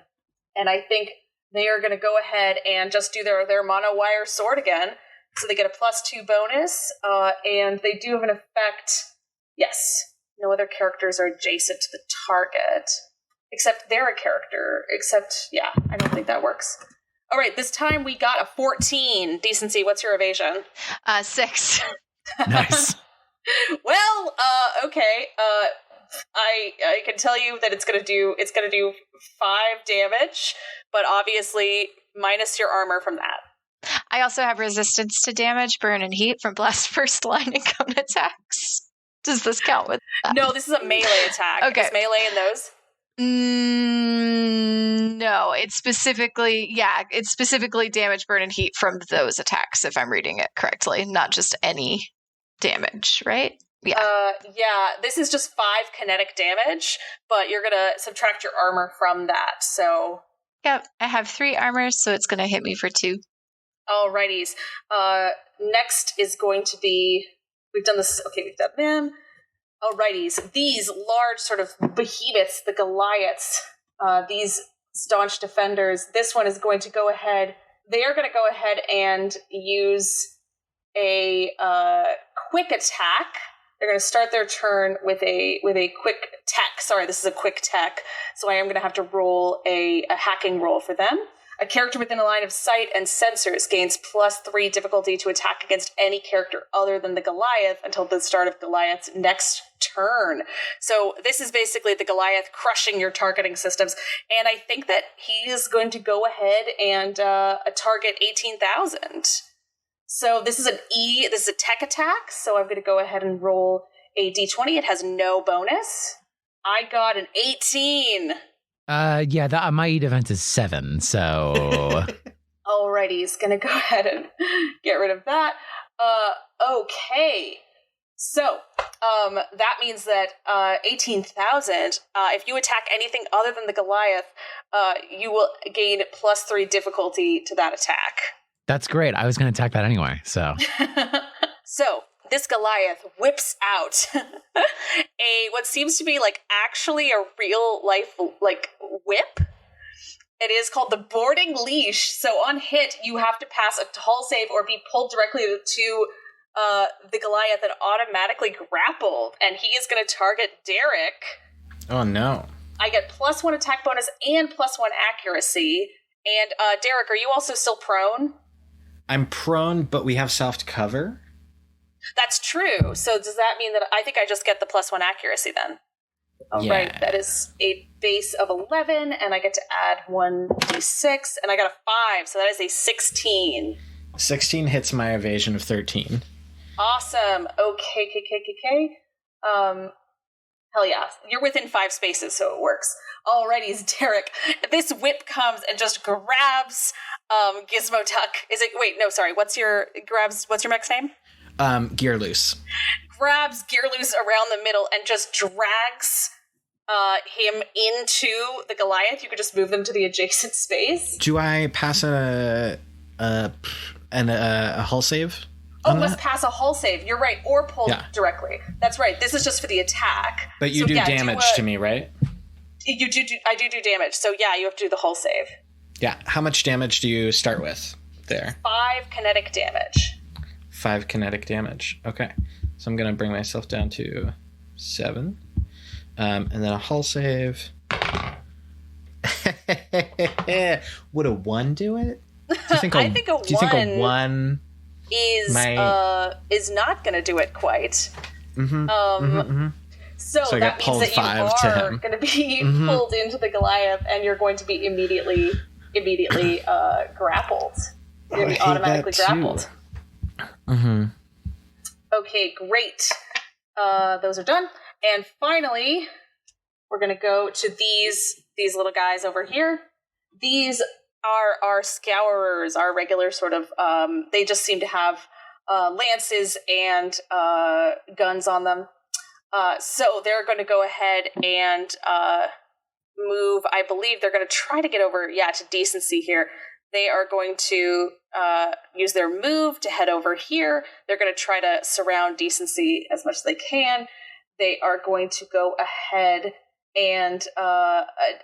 And I think they are going to go ahead and just do their monowire sword again. So they get a +2 bonus, and they do have an effect. Yes, no other characters are adjacent to the target, except they're a character, I don't think that works. All right, this time we got a 14. Decency, what's your evasion? 6. Nice. Well, okay, I can tell you that it's gonna do 5 damage, but obviously minus your armor from that. I also have resistance to damage, burn, and heat from blast first line incoming attacks. Does this count with that? No, this is a melee attack. Okay. Is melee in those? No, it's specifically damage, burn, and heat from those attacks, if I'm reading it correctly, not just any damage, right? Yeah. This is just 5 kinetic damage, but you're gonna subtract your armor from that, so... Yep, I have 3 armors, so it's gonna hit me for 2. Alrighties. Next is going to be... We've done this... Okay, we've done them. Alrighties. These large sort of behemoths, the Goliaths, these staunch defenders, this one is going to go ahead... They are going to go ahead and use a quick attack. They're going to start their turn with a quick tech. Sorry, this is a quick tech, so I am going to have to roll a hacking roll for them. A character within a line of sight and sensors gains +3 difficulty to attack against any character other than the Goliath until the start of Goliath's next turn. So this is basically the Goliath crushing your targeting systems, and I think that he is going to go ahead and target 18,000. So this is this is a tech attack, so I'm going to go ahead and roll a d20. It has no bonus. I got an 18. My E defense is 7, so... Alrighty, he's going to go ahead and get rid of that. Okay. So, that means that 18,000, if you attack anything other than the Goliath, you will gain +3 difficulty to that attack. That's great. I was going to attack that anyway, so... So, this Goliath whips out what seems to be actually a real life whip. It is called the boarding leash. So on hit, you have to pass a hull save or be pulled directly to the Goliath and automatically grappled. And he is going to target Derrick. Oh, no. I get +1 attack bonus and +1 accuracy. And Derrick, are you also still prone? I'm prone, but we have soft cover. That's true. So does that mean that I think I just get the +1 accuracy then? Oh, yeah. Right. That is a base of 11, and I get to add 1d6, and I got a 5, so that is a 16. 16 hits my evasion of 13. Awesome. Okay. Hell yeah. You're within 5 spaces, so it works. Alrighty, Derrick. This whip comes and just grabs Gizmo Duck. What's your mech's name? Gear Loose. Grabs Gear Loose around the middle and just drags him into the Goliath. You could just move them to the adjacent space. Do I pass a hull save? Oh, must pass a hull save. You're right. Or pull directly. That's right. This is just for the attack. But you do damage to me, right? You do. I do damage. So yeah, you have to do the hull save. Yeah. How much damage do you start with there? 5 kinetic damage. 5 kinetic damage. Okay. So I'm going to bring myself down to 7. And then a hull save. Would a 1 do it? I think a 1. Do you think a 1 is not going to do it quite? So that means that you are going to be pulled into the Goliath, and you're going to be immediately grappled. You're going to be automatically grappled. Okay, great. Those are done. And finally, we're going to go to these little guys over here. These are our scourers, our regular sort of, they just seem to have lances and guns on them. So they're going to go ahead and move. I believe they're going to try to get over, to Decency here. They are going to use their move to head over here. They're going to try to surround Decency as much as they can. They are going to go ahead and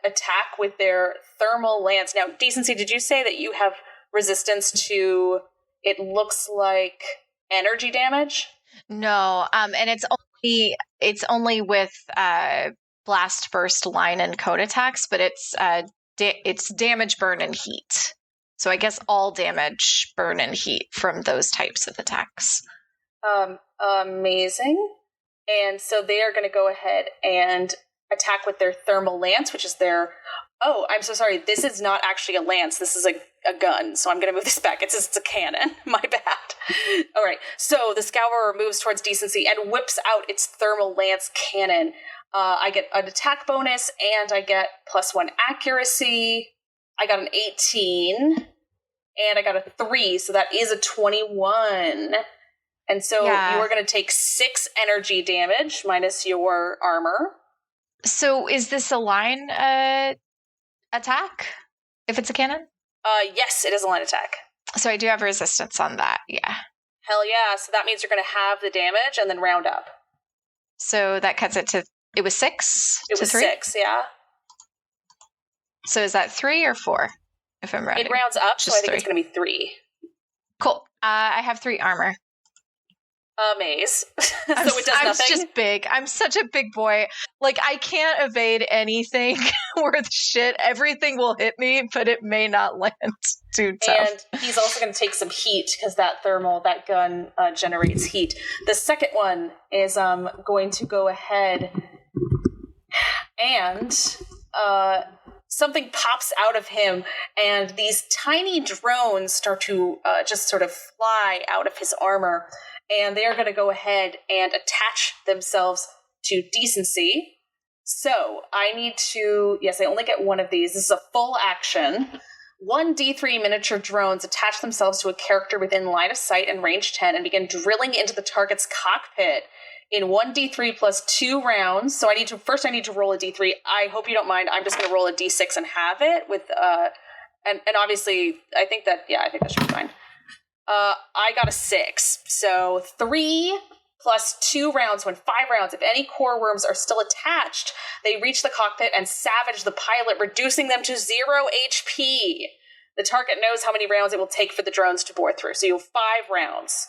attack with their thermal lance. Now, Decency, did you say that you have resistance to, it looks like, energy damage? No, and it's only with blast, burst, line, and code attacks, but it's damage, burn, and heat. So I guess all damage, burn, and heat from those types of attacks. Amazing. And so they are going to go ahead and attack with their thermal lance, which is their... Oh, I'm so sorry. This is not actually a lance. This is a gun. So I'm going to move this back. It's a cannon. My bad. All right. So the Scourer moves towards Decency and whips out its thermal lance cannon. I get an attack bonus and I get +1 accuracy. I got an 18 and I got a 3. So that is a 21. And so you are going to take 6 energy damage minus your armor. So is this a line attack if it's a cannon? Yes, it is a line attack. So I do have resistance on that, yeah. Hell yeah. So that means you're going to have the damage and then round up. So that cuts it to, it was 6? It was 3? 6, yeah. So is that 3 or 4, if I'm right? It rounds up, so I think it's going to be 3. Cool. I have 3 armor. Maze. So it does nothing. I'm just big. I'm such a big boy. Like, I can't evade anything worth shit. Everything will hit me, but it may not land too tough. And he's also going to take some heat because that gun generates heat. The second one is going to go ahead and something pops out of him, and these tiny drones start to just sort of fly out of his armor. And they are going to go ahead and attach themselves to Decency. So I need to... Yes, I only get one of these. This is a full action. 1 D3 miniature drones attach themselves to a character within line of sight and range 10 and begin drilling into the target's cockpit in 1 D3 plus 2 rounds. So I need to roll a D3. I hope you don't mind. I'm just going to roll a D6 and have it with... And obviously, I think that should be fine. I got a 6. So 3 plus 2 rounds when 5 rounds. If any core worms are still attached, they reach the cockpit and savage the pilot, reducing them to 0 HP. The target knows how many rounds it will take for the drones to bore through. So you have 5 rounds,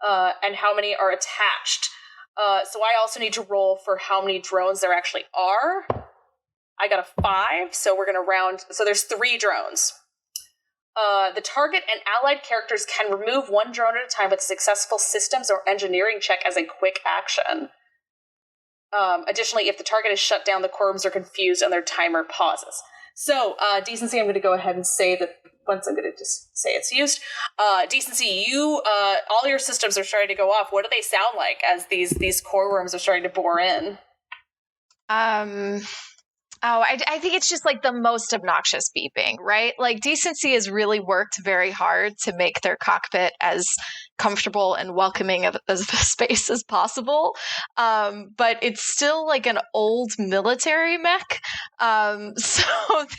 and how many are attached. So I also need to roll for how many drones there actually are. I got a 5, so we're going to round. So there's 3 drones. The target and allied characters can remove 1 drone at a time with successful systems or engineering check as a quick action. Additionally, if the target is shut down, the corps are confused and their timer pauses. So, Decency, I'm going to go ahead and say that once I'm going to just say it's used. Decency, you, all your systems are starting to go off. What do they sound like as these core worms are starting to bore in? I think it's just like the most obnoxious beeping, right? Like Decency has really worked very hard to make their cockpit as comfortable and welcoming of a space as possible. But it's still like an old military mech. So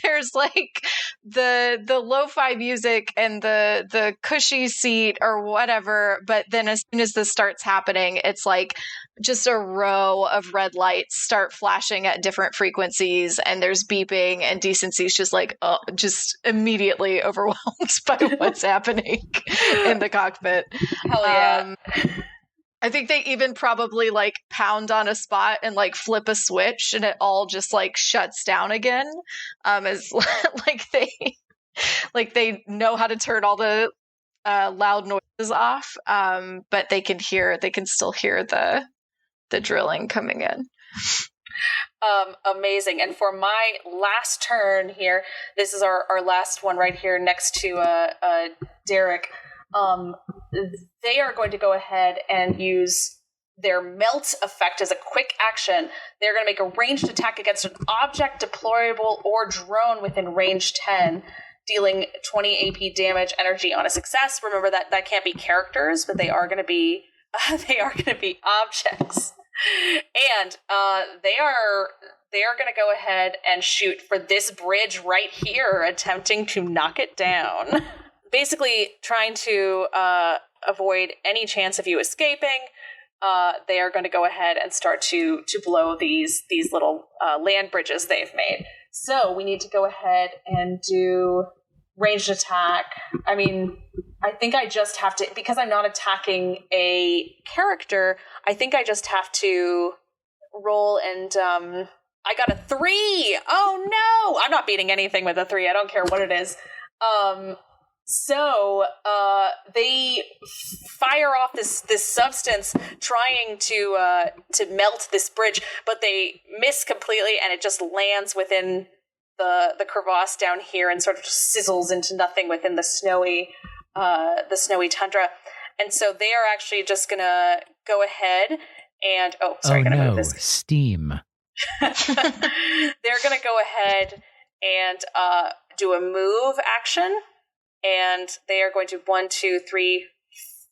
there's like the lo-fi music and the cushy seat or whatever. But then as soon as this starts happening, it's like just a row of red lights start flashing at different frequencies, and there's beeping, and Decency's just like just immediately overwhelmed by what's happening in the cockpit. Hell yeah. I think they even probably like pound on a spot and like flip a switch, and it all just like shuts down again. As they know how to turn all the loud noises off, but they can still hear the drilling coming in. Amazing. And for my last turn here, this is our last one right here next to Derrick. They are going to go ahead and use their melt effect as a quick action. They're going to make a ranged attack against an object, deployable, or drone within range 10, dealing 20 AP damage energy on a success. Remember that can't be characters, but they are going to be objects. And they are going to go ahead and shoot for this bridge right here, attempting to knock it down. Basically trying to avoid any chance of you escaping. They are going to go ahead and start to blow these little land bridges they've made. So we need to go ahead and do ranged attack. I mean, I think I just have to, because I'm not attacking a character, I think I just have to roll, and I got a 3. Oh no! I'm not beating anything with a 3. I don't care what it is. So they fire off this substance trying to melt this bridge, but they miss completely, and it just lands within the crevasse down here and sort of just sizzles into nothing within the snowy tundra. And so they are actually just gonna go ahead and move this. Steam. They're gonna go ahead and do a move action, and they are going to 1, 2, 3,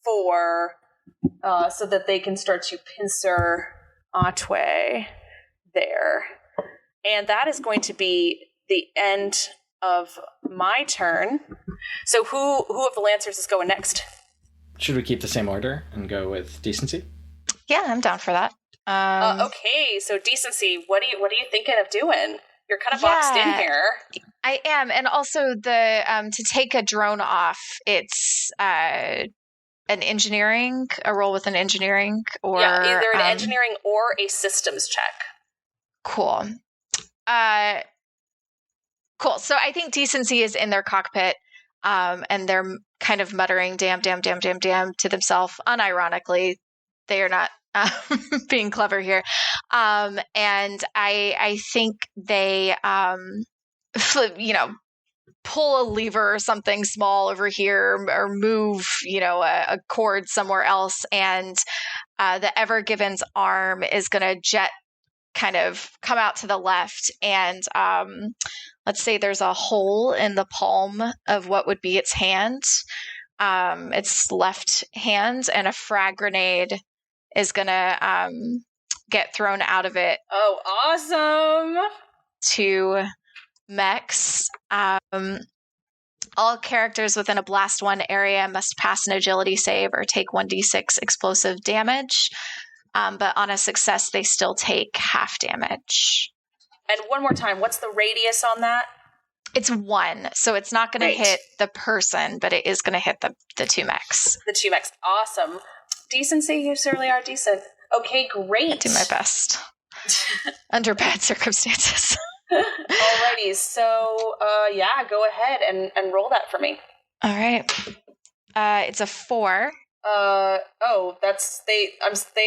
4, so that they can start to pincer Hatuey there. And that is going to be the end of my turn. So who of the Lancers is going next? Should we keep the same order and go with Decency? Yeah, I'm down for that. Okay, so Decency, what are you thinking of doing? You're kind of boxed in here. I am, and also the to take a drone off, it's a roll with an engineering, or either an engineering or a systems check. Cool. Cool. So I think Decency is in their cockpit, and they're kind of muttering "damn, damn, damn, damn, damn" to themselves. Unironically, they are not being clever here. And I think they, pull a lever or something small over here, or move, a cord somewhere else, and the Ever Given's arm is going to jet kind of come out to the left, and let's say there's a hole in the palm of what would be its hand, its left hand, and a frag grenade is gonna get thrown out of it. Oh, awesome! To mechs. All characters within a Blast 1 area must pass an agility save or take 1d6 explosive damage. But on a success, they still take half damage. And one more time, what's the radius on that? It's 1, so it's not going to hit the person, but it is going to hit the 2 mechs. The 2 mechs. Awesome. Decency, you certainly are decent. Okay, great. I do my best. Under bad circumstances. Alrighty, so go ahead and roll that for me. All right. It's a 4. They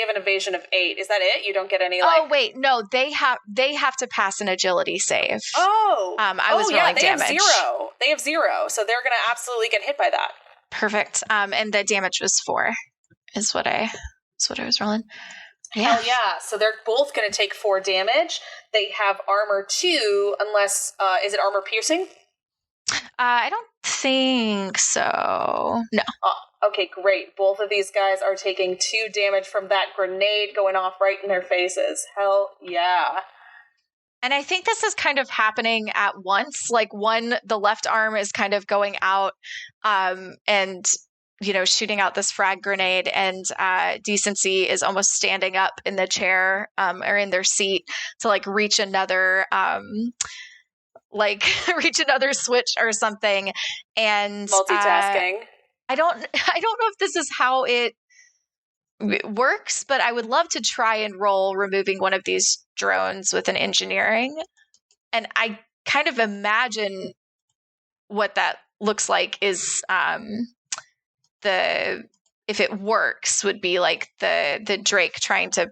have an evasion of 8. Is that it? You don't get any Oh wait, no, they have to pass an agility save. I was rolling they damage. Have 0. They have 0, so they're gonna absolutely get hit by that. Perfect. And the damage was 4 is what I was rolling. Yeah. Hell yeah. So they're both gonna take 4 damage. They have armor 2, unless is it armor piercing? I don't think so. No. Okay, great. Both of these guys are taking 2 damage from that grenade going off right in their faces. Hell yeah. And I think this is kind of happening at once. Like the left arm is kind of going out and, shooting out this frag grenade, and Decency is almost standing up in the chair or in their seat to reach another reach another switch or something. And multitasking. I don't know if this is how it works, but I would love to try and roll removing one of these drones with an engineering. And I kind of imagine what that looks like is if it works, would be like the Drake trying to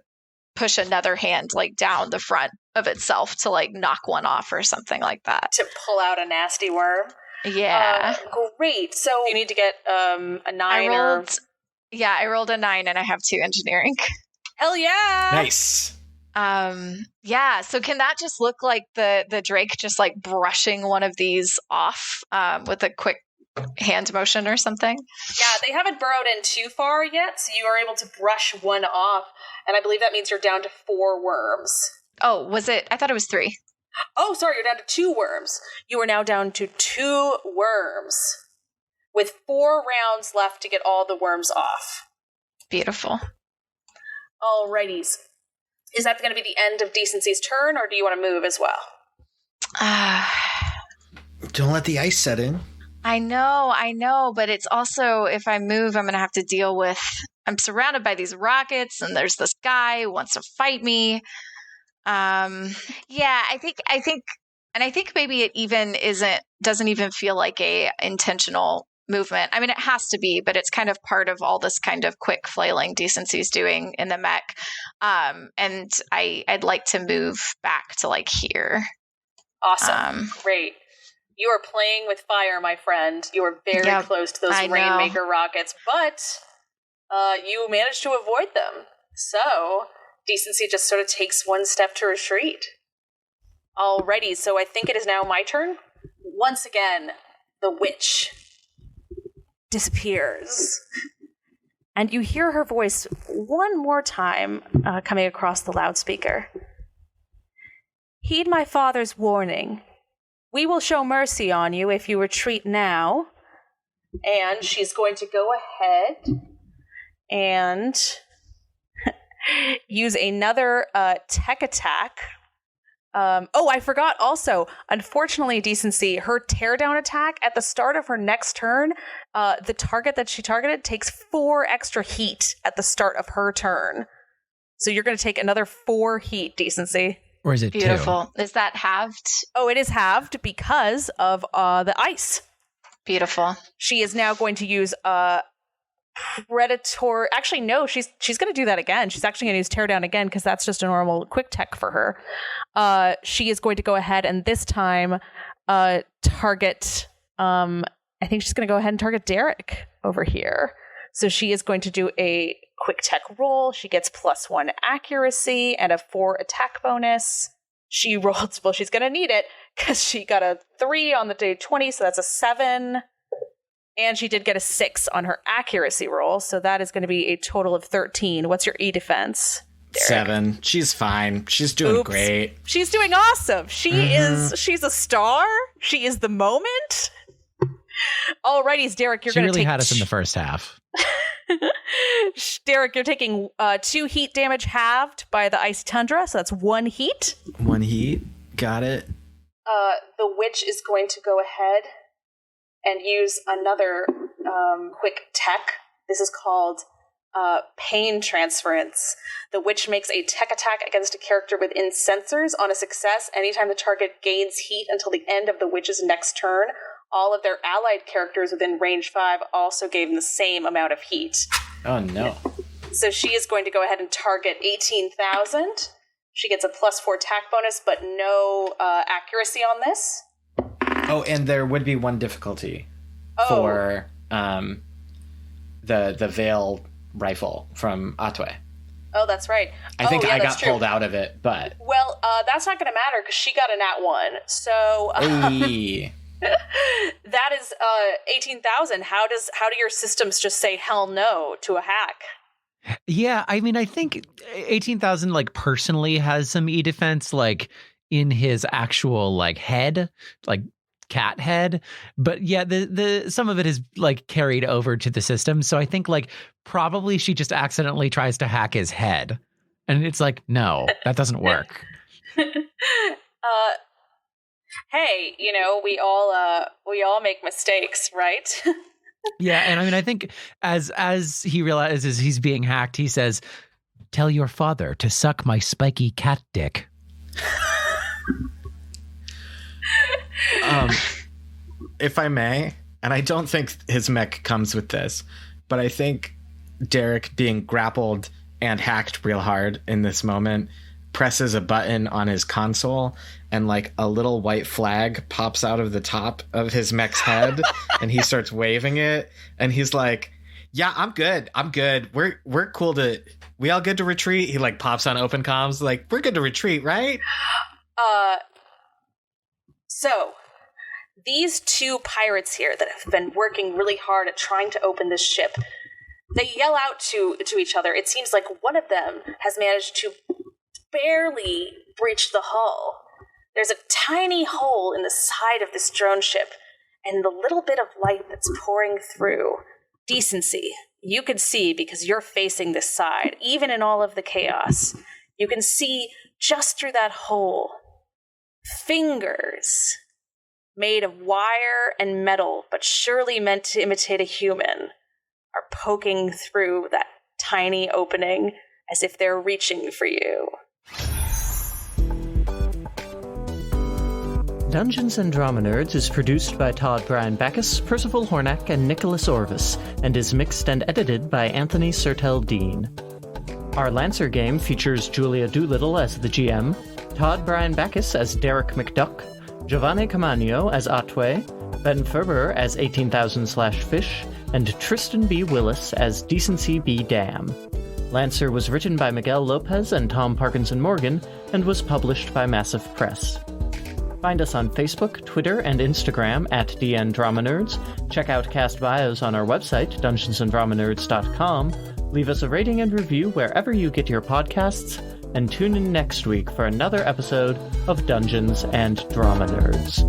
push another hand down the front of itself to knock one off or something like that. To pull out a nasty worm. Yeah. Great. So you need to get a 9 I rolled a 9 and I have 2 engineering. Hell yeah. Nice. Yeah. So can that just look like the Drake just brushing one of these off with a quick hand motion or something? Yeah, they haven't burrowed in too far yet, so you are able to brush one off, and I believe that means you're down to 4 worms. Oh, was it? I thought it was 3. Oh, sorry, you're down to 2 worms. You are now down to 2 worms, with 4 rounds left to get all the worms off. Beautiful. Alrighties. Is that going to be the end of Decency's turn, or do you want to move as well? Don't let the ice set in. I know, but it's also, if I move, I'm going to have to deal with, I'm surrounded by these rockets, and there's this guy who wants to fight me. I think maybe it doesn't even feel like a intentional movement. I mean, it has to be, but it's kind of part of all this kind of quick flailing Decency's doing in the mech. And I'd like to move back to here. Awesome. Great. You are playing with fire, my friend. You are very close to those Rainmaker rockets, but you managed to avoid them. So Decency just sort of takes one step to retreat. Alrighty, so I think it is now my turn. Once again, the witch disappears. And you hear her voice one more time coming across the loudspeaker. Heed my father's warning. We will show mercy on you if you retreat now. And she's going to go ahead and use another tech attack. I forgot also, unfortunately, Decency, her teardown attack at the start of her next turn, the target that she targeted takes 4 extra heat at the start of her turn. So you're going to take another 4 heat, Decency. Or is it beautiful? 2? Is that halved? Oh, it is halved because of the ice. Beautiful. She is now going to use Predator. Actually, no, she's going to do that again. She's actually going to use Teardown again because that's just a normal quick tech for her. She is going to go ahead and this time target. I think she's going to go ahead and target Derrick over here. So she is going to do a quick tech roll. She gets +1 accuracy and a 4 attack bonus. She rolled, well, she's going to need it because she got a 3 on the day 20, so that's a 7. And she did get a 6 on her accuracy roll, so that is going to be a total of 13. What's your E defense, Derrick? 7. She's fine. She's doing great. She's doing awesome. She's a star. She is the moment. Alrighties, Derrick, you're She going to really take... had us in the first half. Derrick, you're taking 2 heat damage halved by the ice tundra, so that's 1 heat. 1 heat. Got it. The witch is going to go ahead and use another quick tech. This is called pain transference. The witch makes a tech attack against a character within sensors. On a success, anytime the target gains heat until the end of the witch's next turn, all of their allied characters within range 5 also gave them the same amount of heat. Oh, no. So she is going to go ahead and target 18,000. She gets a +4 attack bonus, but no accuracy on this. Oh, and there would be 1 difficulty for the Veil rifle from Hatuey. Oh, that's right. I think I got true. pulled out of it, but... Well, that's not going to matter because she got a nat 1. So Hey. that is 18,000. How do your systems just say hell no to a hack? Yeah, I mean, I think 18,000 like personally has some e-defense like in his actual like head, like cat head, but yeah, the some of it is like carried over to the system. So I think like probably she just accidentally tries to hack his head, and it's like, no, that doesn't work. Hey, we all make mistakes, right? Yeah, and I mean, I think as he realizes he's being hacked, he says, "Tell your father to suck my spiky cat dick." If I may, and I don't think his mech comes with this, but I think Derrick, being grappled and hacked real hard in this moment, presses a button on his console, and like a little white flag pops out of the top of his mech's head, and he starts waving it, and he's like, "Yeah, I'm good. We're cool we all good to retreat." He like pops on open comms, like, "We're good to retreat, right?" So these 2 pirates here that have been working really hard at trying to open this ship, they yell out to each other. It seems like one of them has managed to barely breach the hull. There's a tiny hole in the side of this drone ship, and the little bit of light that's pouring through. Decency, you can see because you're facing this side, even in all of the chaos. You can see just through that hole, fingers made of wire and metal, but surely meant to imitate a human, are poking through that tiny opening as if they're reaching for you. Dungeons & Drama Nerds is produced by Todd Brian Backus, Percival Hornak, and Nicholas Orvis, and is mixed and edited by Anthony Sertel Dean. Our Lancer game features Julia Doolittle as the GM, Todd Brian Backus as Derrick McDuck, Jovane Caamaño as Hatuey, Ben Ferber as 18,000/Fish, and Tristan B. Willis as Decency B. Damme. Lancer was written by Miguel Lopez and Tom Parkinson Morgan, and was published by Massif Press. Find us on Facebook, Twitter, and Instagram at DN Drama Nerds. Check out cast bios on our website, dungeonsanddramanerds.com. Leave us a rating and review wherever you get your podcasts, and tune in next week for another episode of Dungeons and Drama Nerds.